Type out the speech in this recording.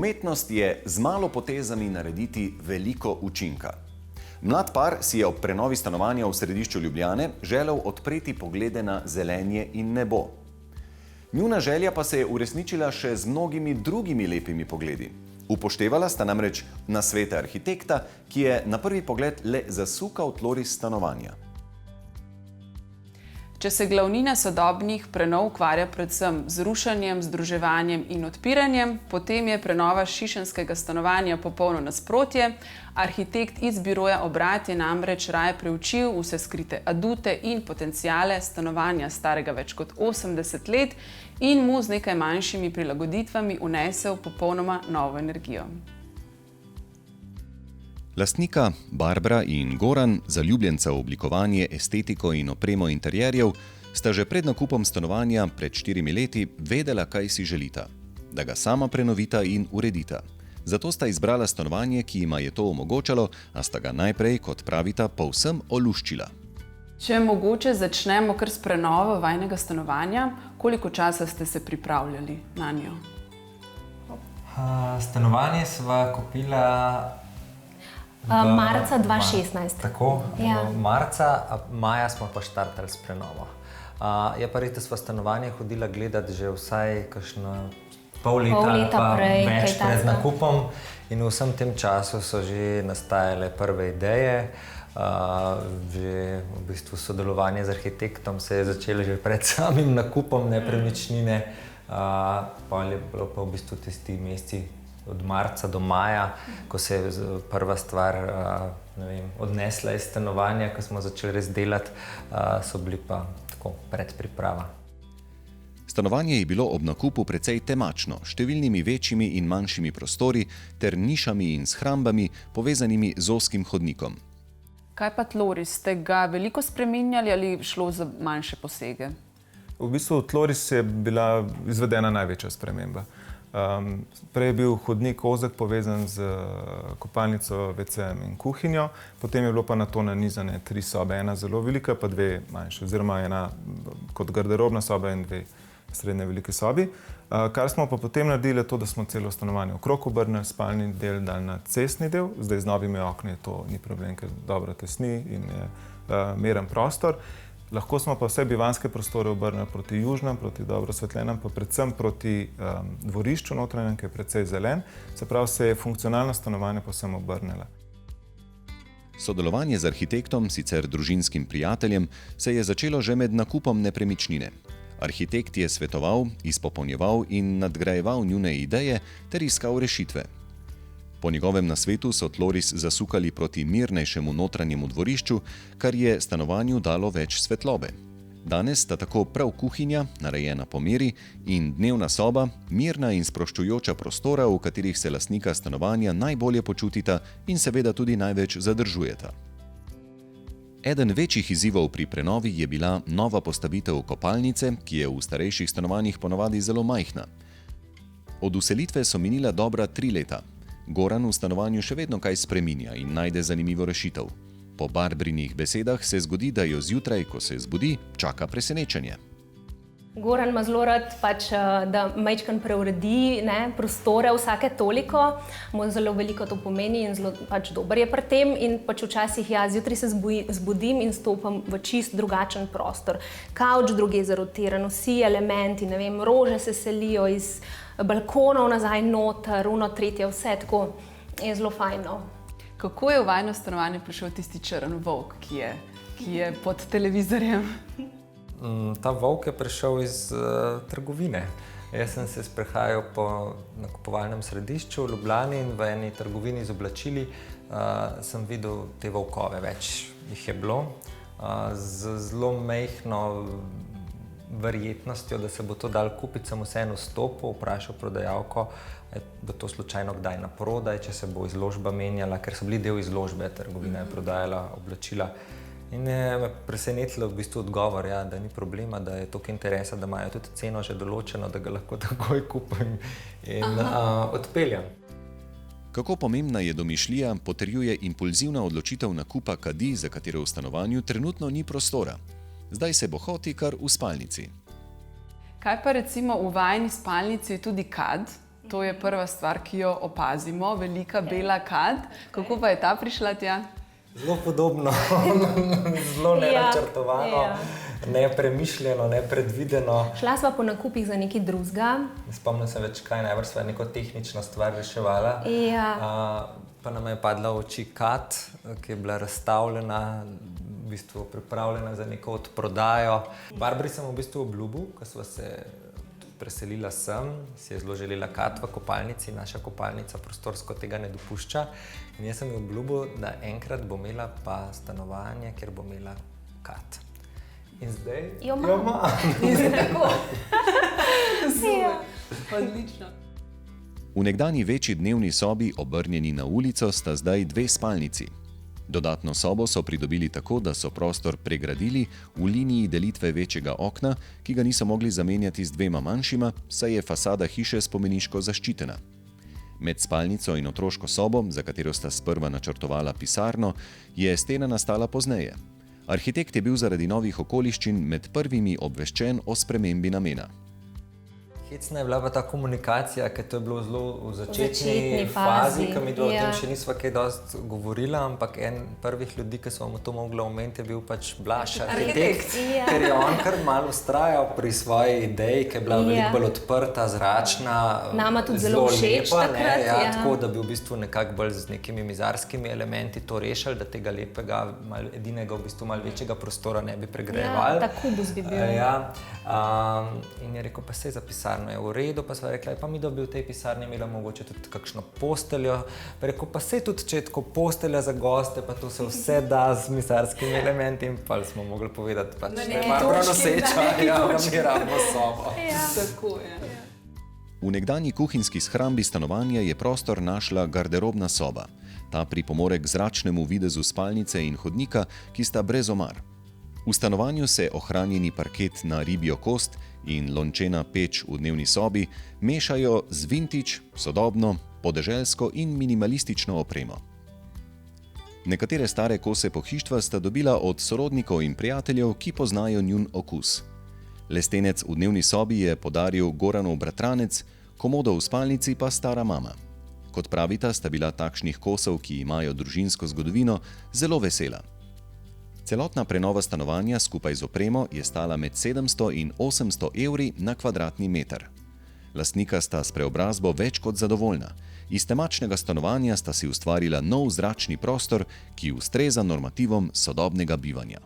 Umetnost je z malo potezami narediti veliko učinka. Mlad par si je ob prenovi stanovanja v središču Ljubljane želel odpreti poglede na zelenje in nebo. Njuna želja pa se je uresničila še z mnogimi drugimi lepimi pogledi. Upoštevala sta namreč nasvete arhitekta, ki je na prvi pogled le zasukal tloris stanovanja. Če se glavnina sodobnih prenov ukvarja predvsem z rušenjem, združevanjem in odpiranjem, potem je prenova šišenskega stanovanja popolno nasprotje. Arhitekt iz biroja Obrat je namreč raje preučil vse skrite adute in potenciale stanovanja starega več kot 80 let in mu z nekaj manjšimi prilagoditvami vnesel popolnoma novo energijo. Lastnika Barbara in Goran, zaljubljenca v oblikovanje, estetiko in opremo interjerjev, sta že pred nakupom stanovanja pred 4 leti vedela, kaj si želita. Da ga sama prenovita in uredita. Zato sta izbrala stanovanje, ki jima je to omogočalo, a sta ga najprej, kot pravita, povsem oluščila. Če mogoče začnemo kar s prenovo vajnega stanovanja, koliko časa ste se pripravljali na njo? Stanovanje sva kupila marca 2016. Tako, Ja. marca, maja smo pa štartali s prenovo. Je pa res, da sva stanovanje hodila gledati že vsaj kakšno pol leta pa prej, več kaj pred takega. nakupom in v vsem tem času so že nastajale prve ideje. Že v bistvu sodelovanje z arhitektom se je začelo že pred samim nakupom nepremičnine. Pol je bilo pa v bistvu tisti meseci od marca do maja, ko se je prva stvar odnesla iz stanovanja, ko smo začeli res delati, so bili pa tako predpriprava. Stanovanje je bilo ob nakupu precej temačno, številnimi večjimi in manjšimi prostori ter nišami in shrambami, povezanimi z ozkim hodnikom. Kaj pa tloris? Ste ga veliko spreminjali ali šlo za manjše posege? V bistvu tloris je bila izvedena največja sprememba. Prej je bil hodnik ozek povezan z kopalnico, WC-jem in kuhinjo, potem je bilo pa na to nanizane 3 sobe, ena zelo velika, pa 2 manjše, oziroma ena kot garderobna soba in 2 srednje velike sobi. Kar smo pa potem naredili, je to, da smo celo stanovanje okrog obrnili, spalni del dali na cestni del, zdaj z novimi okni to ni problem, ker dobro tesni in je miren prostor. Lahko smo pa vse bivanjske prostore obrnili proti južnem, proti dobro osvetljenem, pa predvsem proti dvorišču notranjem, ki je precej zelen. Se pravi, se je funkcionalno stanovanje povsem obrnila. Sodelovanje z arhitektom, sicer družinskim prijateljem, se je začelo že med nakupom nepremičnine. Arhitekt je svetoval, izpopolnjeval in nadgrajeval njune ideje ter iskal rešitve. Po njegovem nasvetu so tloris zasukali proti mirnejšemu notranjemu dvorišču, kar je stanovanju dalo več svetlobe. Danes sta tako prav kuhinja, narejena po meri, in dnevna soba, mirna in sproščujoča prostora, v katerih se lastnika stanovanja najbolje počutita in seveda tudi največ zadržujeta. Eden večjih izzivov pri prenovi je bila nova postavitev kopalnice, ki je v starejših stanovanjih ponavadi zelo majhna. Od vselitve so minila dobra 3 leta. Goran v stanovanju še vedno kaj spreminja in najde zanimivo rešitev. Po Barbrinih besedah se zgodi, da jo zjutraj, ko se zbudi, čaka presenečenje. Goran ima zelo rad, da majčkeno preuredi prostore vsake toliko. Mu zelo veliko to pomeni in zelo dober je pri tem. In včasih zjutraj se zbudim in stopim v čist drugačen prostor. Kavč drugje zarotiran, vsi elementi, rože se selijo iz balkonov nazaj noter, tretje, vse tako je zelo fajno. Kako je v vajno stanovanje prišel tisti črn volk, ki je pod televizorjem? Ta volk je prišel iz trgovine. Jaz sem se sprehajal po nakupovalnem središču v Ljubljani in v eni trgovini z oblačili sem videl te volkove, več jih je bilo. Z zelo majhno verjetnostjo, da se bo to dalo kupiti, sem vseeno stopil, vprašal prodajalko, bo to slučajno kdaj na prodaj, če se bo izložba menjala, ker so bili del izložbe, trgovina je prodajala oblačila. In me presenetilo v bistvu odgovor, da ni problema, da je toliko interesa, da imajo tudi ceno že določeno, da ga lahko takoj kupim in odpeljem. Kako pomembna je domišljija, potrjuje impulzivna odločitev nakupa kadi, za katero v stanovanju trenutno ni prostora. Zdaj se bohoti kar v spalnici. Kaj pa recimo v vajni spalnici tudi kad? To je prva stvar, ki jo opazimo, velika bela kad. Kako pa je ta prišla tja? Zelo podobno, zelo nenačrtovano, nepremišljeno, nepredvideno. Šla sva po nakupih za nekaj drugega. Ne spomnim se več kaj, najbrž sva neko tehnično stvar reševala. Pa nam je padla v oči kad, ki je bila razstavljena, v bistvu pripravljena za neko odprodajo. Barbari sem v bistvu obljubil, ko sva se preselila sem, si je zelo želela kad v kopalnici, naša kopalnica prostorsko tega ne dopušča. In jaz sem ji obljubil, da enkrat bo imela pa stanovanje, kjer bo imela kad. In zdaj jo imam. Tako. Odlično. V nekdanji večji dnevni sobi, obrnjeni na ulico, sta zdaj 2 spalnici. Dodatno sobo so pridobili tako, da so prostor pregradili v liniji delitve večjega okna, ki ga niso mogli zamenjati z 2 manjšima, saj je fasada hiše spomeniško zaščitena. Med spalnico in otroško sobo, za katero sta sprva načrtovala pisarno, je stena nastala pozneje. Arhitekt je bil zaradi novih okoliščin med prvimi obveščen o spremembi namena. Hecna je bila pa ta komunikacija, ker to je bilo zelo v začetni fazi, ki mi o tem še nisva kaj dosti govorila, ampak en prvih ljudi, ki so vam to mogla omeniti, je bil pač Blaž, arhitekt, ker je on kar malo vztrajal pri svoji ideji, ki je bila veliko bolj odprta, zračna, nama tudi zelo všeč takrat. Tako, da bi v bistvu nekako bolj z nekimi mizarskimi elementi to rešili, da tega lepega, edinega v bistvu malo večjega prostora ne bi pregrevali. Ja, ta kubus bi bil. In je rekel, pa saj za pisarno je v redu, pa sva rekla, pa mi da bi v tej pisarni imela mogoče tudi kakšno posteljo. Pa rekel, pa sej tudi če je tako postelja za goste, pa to se vse da z mizarskimi elementi in pa smo mogli povedati, pač ne malo prav noseča, mi rabimo sobo. Tako je. V nekdanji kuhinjski shrambi stanovanja je prostor našla garderobna soba. Ta pripomore k zračnemu videzu spalnice in hodnika, ki sta brez omar. V stanovanju se ohranjeni parket na ribjo kost in lončena peč v dnevni sobi mešajo z vintage, sodobno, podeželsko in minimalistično opremo. Nekatere stare kose pohištva sta dobila od sorodnikov in prijateljev, ki poznajo njun okus. Lestenec v dnevni sobi je podaril Goranov bratranec, komodo v spalnici pa stara mama. Kot pravita, sta bila takšnih kosov, ki imajo družinsko zgodovino, zelo vesela. Celotna prenova stanovanja skupaj z opremo je stala med 700 in 800 evri na kvadratni meter. Lastnika sta s preobrazbo več kot zadovoljna. Iz temačnega stanovanja sta si ustvarila nov zračni prostor, ki ustreza normativom sodobnega bivanja.